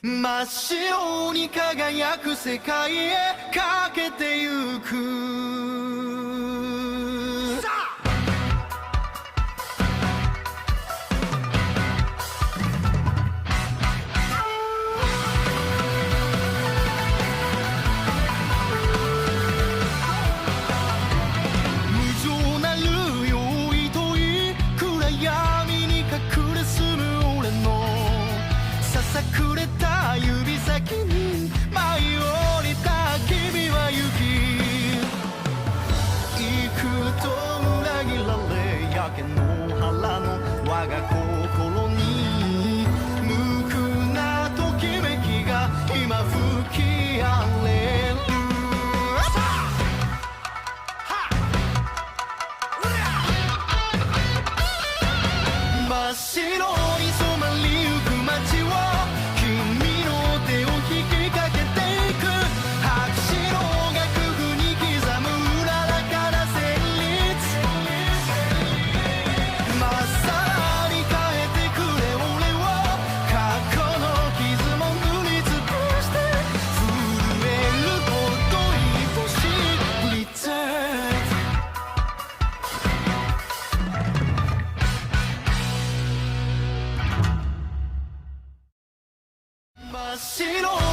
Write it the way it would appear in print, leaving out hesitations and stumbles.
真っ白に輝く世界へかけてゆく無情なる用意といい暗闇に隠れ住む俺のささくれた指先に舞い降りた君は行くと裏切られやけの腹の我が心に無垢なときめきが今吹き荒れる真っ白に染まりゆく街を君の手を引きかけていく白白が工夫に刻むうららかな旋律まっさらに変えてくれ俺を過去の傷も塗りつぶして震えること愛しい Pretend真っ白